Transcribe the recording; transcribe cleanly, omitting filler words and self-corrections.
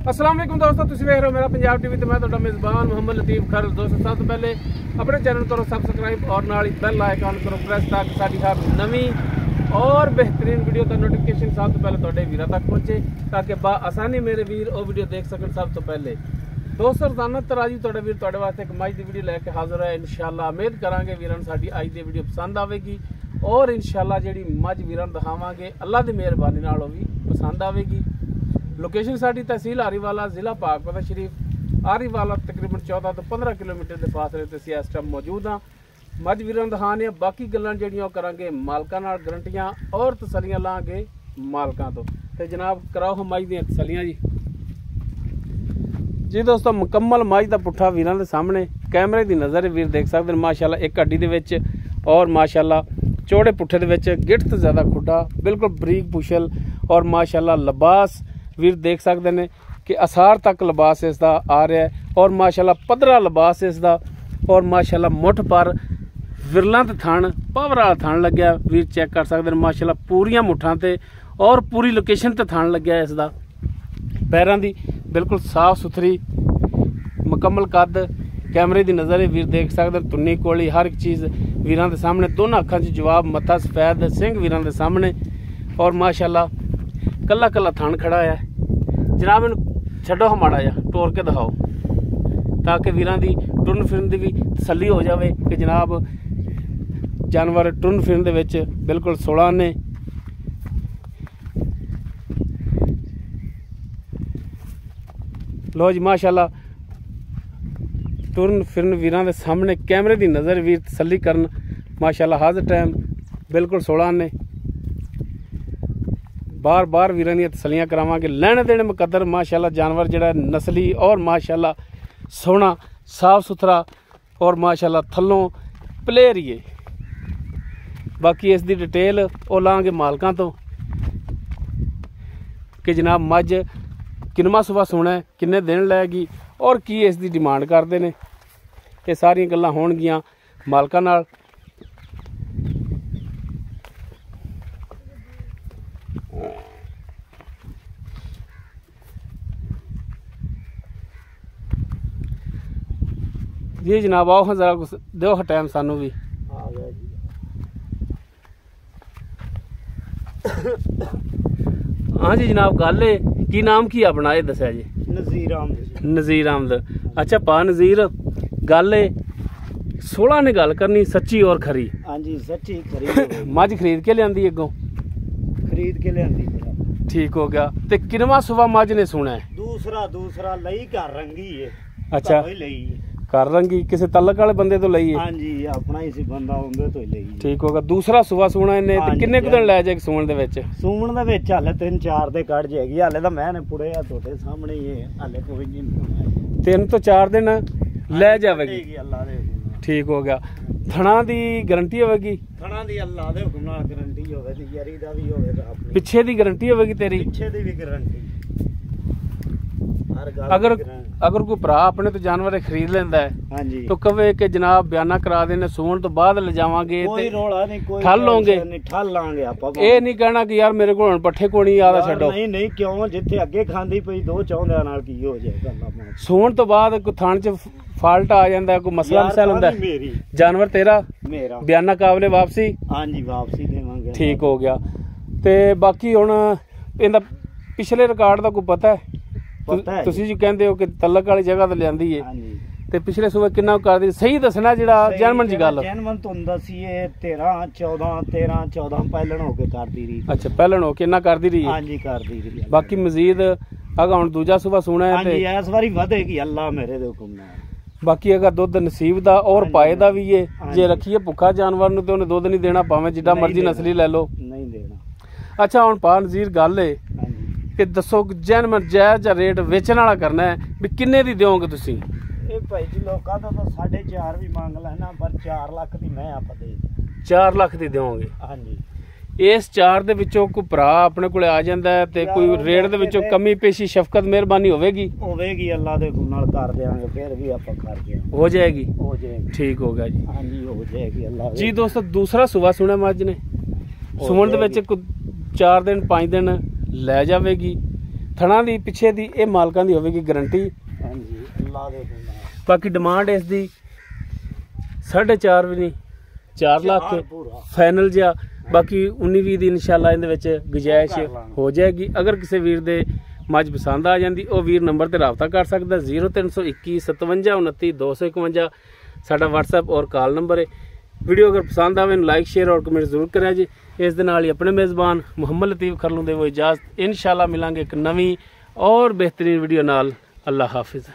अस्सलाम वालेकुम दोस्तों, तुसीं वेख रहे हो मेरा पंजाब टीवी। तो मैं तुहाडा मेज़बान मोहम्मद लतीफ खर। दोस्तों सब तो पहले अपने चैनल करो सबसक्राइब और नाल बैल आइकन करो प्रेस ताकि साडी हर नवी और बेहतरीन वीडियो का नोटिफिकेशन सब तो पहले तुहाडे वीरां तक पहुंचे ताकि आसानी मेरे वीर वो वीडियो देख सकन सब तो पहले। दोस्तों रोजाना तरह जी तुहाडा वीर तुहाडे वास्ते एक मज की वीडियो लैके हाजिर है। इंशाअल्लाह उम्मीद करांगे वीरां साडी अज दी वीडियो पसंद आवेगी और इंशाअल्लाह जिहड़ी मज वीरां दिखावांगे अल्लाह दी मेहरबानी नाल वो भी पसंद आवेगी। लोकेशन साडी तहसील आरीवाला, जिला पाकपता शरीफ। आरीवाला तकरीबन 14 तो 15 किलोमीटर के फासले ते असीं इस टाइम मौजूद हाँ। मज वीरां दिखाने बाकी गल्लां जिहड़ियां करांगे मालकां नाल, गारंटियां और तसलियां लांगे मालकां तो। ते जनाब कराओ हम मज दियां तसलियां जी दोस्तों। मुकम्मल मज दा पुट्ठा वीरां दे सामने कैमरे दी नज़र वीर देख सकदे ने माशाअल्लाह एक हड्डी दे विच और माशाअल्लाह चौड़े पुट्ठे दे विच गिट्ठ तो ज़्यादा खुड्डा, बिल्कुल बरीक पुछल और माशाअल्लाह लिबास वीर देख सकते हैं कि असार तक लिबास इसका आ रहा है और माशाअल्लाह पदरा लिबास इसका और माशाअल्लाह मुठ पर विरलों ते थण पावर वाला थण लग्या वीर चेक कर सकते हैं। माशाअल्लाह पूरियां मुठां ते और पूरी लोकेशन ते थण लग्या इसका। पैरां दी बिल्कुल साफ सुथरी मुकम्मल कद कैमरे की नज़र वीर देख सकते हैं। तुन्नी कोली हर एक चीज़ वीरां दे सामने, दोनों अखां च जवाब, मत्था सफेद सिंह वीरां दे सामने और माशाअल्लाह कला कला थण खड़ा है। जनाब इन छड्डो हम माड़ा जा टोर के दिखाओ ताकि वीरां दी टुरन फिरन दी भी तसल्ली हो जाए कि जनाब जानवर टुरन फिरन दे विच बिल्कुल 16 ने। लो जी माशाअल्लाह टुरन फिरन वीरां दे सामने कैमरे की नज़र वीर तसल्ली करन माशाअल्लाह हर टाइम बिल्कुल 16 ने। बार बार वीरां दी तसलियां करावांगे। लैने देने मुकद्दर माशाअल्लाह जानवर जिहड़ा नस्ली और माशाअल्लाह सोहना साफ सुथरा और माशाअल्लाह थल्लों पलेरिए। बाकी इस दी डिटेल वो लांगे मालकां तो कि जनाब मज किनवा सुबह सोना है, किन्ने दिन लैगी और की इस दी डिमांड करते हैं। ये सारियां गल्लां होणगियां मालकां नाल। जी जनाब आओ जरा कुछ दो टाइम सानू भी। हाँ जी जनाब गल है की नाम की अपना ये दस्या जी? नज़ीर अहमद। नज़ीर अहमद। अच्छा पा नज़ीर गल है 16 ने गल करनी सच्ची और खरी? हाँ जी सच्ची खरी। मज खरीद के लियांदी अगों? खरीद के लियांदी। ठीक हो गया। ते किनवा सुबह मज ने सुना है? दूसरा लई घर रंगी है। अच्छा घर रंगी किसी तलक वाले बंदे तो लई है? हाँ जी अपना ही सी बंदा उंदे तो ही लई। ठीक होगा। दूसरा सुबह सुना इन्हें ते किन्ने कुछ दिन लै जाएगी सूण दे विच? सूण दे विच हाले 3-4 दे कट जाएगी। हाले तो मैंने पुड़े आ तोते सामने ही है, हाले कोई नहीं। 3 तो 4 दिन लै जाएगी। अल्लाह दे हुक्म। ठीक हो गया। थणा दी गारंटी होगी? थणा दी अल्लाह दे हुक्म नाल गारंटी होवे ते यारी दा भी होवे ते अपनी। पिछे दी गारंटी होगी तेरी? पिछे दी भी गारंटी। अगर कोई भरा अपने तो जानवर खरीद लेंदा है हाँ जी तो कवे कि जनाब बयाना करा देने सूण तो बाद ले जावांगे कोई रोला नहीं, कोई ठल लोगे? ठल लांगे आपां। ये नहीं कहना कि यार मेरे को पट्ठे को नहीं आदा छड्डो। नहीं क्यों जिथे अगे खांदी पई दो चाहुंदे नाल की हो जाएगा। सूण तो बाद कोई थान च फाल्ट आ जांदा है, कोई मसला मसाइल हुंदा है, जानवर तेरा मेरा बयाना काबले वापसी? हाँ जी वापसी देवांगे। ठीक हो गया। ते बाकी हुण इहदा पिछले रिकॉर्ड दा कोई पता है? तुसी जी कहंदे हो कि तलक वाली जगह तो लियांदी है ते पिछले सुबह किन्ना कर दी? सही दसना जिहड़ा जैनमन जी गल। जैनमन तो हुंदा सी ये 13-14 पहलन हो के करदी रही। अच्छा पहलन हो के ना करदी रही? हां जी करदी रही। बाकी मजीद अगर हुण दूजा सुबह सुना है ते हां जी इस बारी वधेगी अल्लाह मेरे दे हुक्म नाल। बाकी अगर दुध नसीब दा और पाए दा भी है, जे रखिए भुखा जानवर नूं ते उन्हें दुध नहीं देना भावें जिड्डा मर्जी नस्ली ले लो, नहीं देना। अच्छा हुण पा नज़ीर गल है कि दसो जैनमन जायज़ रेट वेचण वाला करना है भी किन्ने दी देओगे तुसी? ਇਹ ਭਾਈ ਜੀ ਲੋਕਾਂ ਦਾ ਤਾਂ 4.5 ਵੀ ਮੰਗ ਲੈਣਾ ਪਰ 4 ਲੱਖ ਦੀ ਮੈਂ ਆਪਾਂ ਦੇ 4 ਲੱਖ ਦੀ ਦੇਵੋਗੇ? ਹਾਂਜੀ। ਇਸ 4 ਦੇ ਵਿੱਚੋਂ ਕੋਈ ਭਰਾ ਆਪਣੇ ਕੋਲੇ ਆ ਜਾਂਦਾ ਹੈ ਤੇ ਕੋਈ ਰੇਟ ਦੇ ਵਿੱਚੋਂ ਕਮੀ ਪੇਸ਼ੀ ਸ਼ਫਕਤ ਮਿਹਰਬਾਨੀ ਹੋਵੇਗੀ? ਹੋਵੇਗੀ ਅੱਲਾ ਦੇ ਹੁਕਮ ਨਾਲ ਕਰ ਦੇਵਾਂਗੇ, ਫਿਰ ਵੀ ਆਪਾਂ ਕਰ ਦੇਵਾਂਗੇ। ਹੋ ਜਾਏਗੀ? ਹੋ ਜਾਏਗੀ। ਠੀਕ ਹੋ ਗਿਆ ਜੀ। ਹਾਂਜੀ ਹੋ ਜਾਏਗੀ ਅੱਲਾ ਜੀ ਦੋਸਤੋ दूसरा सुबह सुना मज ने सूण ਦੇ ਵਿੱਚ 4 दिन 5 दिन ਲੈ ਜਾਵੇਗੀ ਥਣਾ ਦੀ ਪਿੱਛੇ ਦੀ ਇਹ ਮਾਲਕਾਂ ਦੀ ਹੋਵੇਗੀ ਗਾਰੰਟੀ। ਹਾਂਜੀ ਅੱਲਾ ਦੇ ਦਿੰਦਾ। ਬਾਕੀ ਡਿਮਾਂਡ ਇਸ ਦੀ 4.5 ਵੀ ਨਹੀਂ 4 ਲੱਖ ਫਾਈਨਲ ਜਿਹਾ। ਬਾਕੀ 19-20 ਦੀ ਇਨਸ਼ਾਅੱਲਾ ਇਹਦੇ ਵਿੱਚ ਗੁੰਜਾਇਸ਼ ਹੋ ਜਾਏਗੀ। ਅਗਰ ਕਿਸੇ ਵੀਰ ਦੇ ਮੱਝ ਪਸੰਦ ਆ ਜਾਂਦੀ ਉਹ ਵੀਰ ਨੰਬਰ ਤੇ ਰਾਬਤਾ ਕਰ ਸਕਦਾ 0321 57 29 251 ਸਾਡਾ WhatsApp ਔਰ ਕਾਲ ਨੰਬਰ ਹੈ। ਵੀਡੀਓ ਅਗਰ ਪਸੰਦ ਆਵੇ ਲਾइक शेयर और कमेंट ਜ਼ਰੂਰ ਕਰਿਆ ਜੀ। ਇਸ ਦੇ ਨਾਲ ਹੀ ਆਪਣੇ ਮੇਜ਼ਬਾਨ ਮੁਹੰਮਦ ਲਤੀਫ ਖਰਲੂ ਦੇ ਉਹ ਇਜਾਜ਼ਤ। ਇਨਸ਼ਾਅੱਲਾ ਮਿਲਾਂਗੇ ਇੱਕ ਨਵੀਂ और बेहतरीन वीडियो नाल। अल्लाह हाफिज़।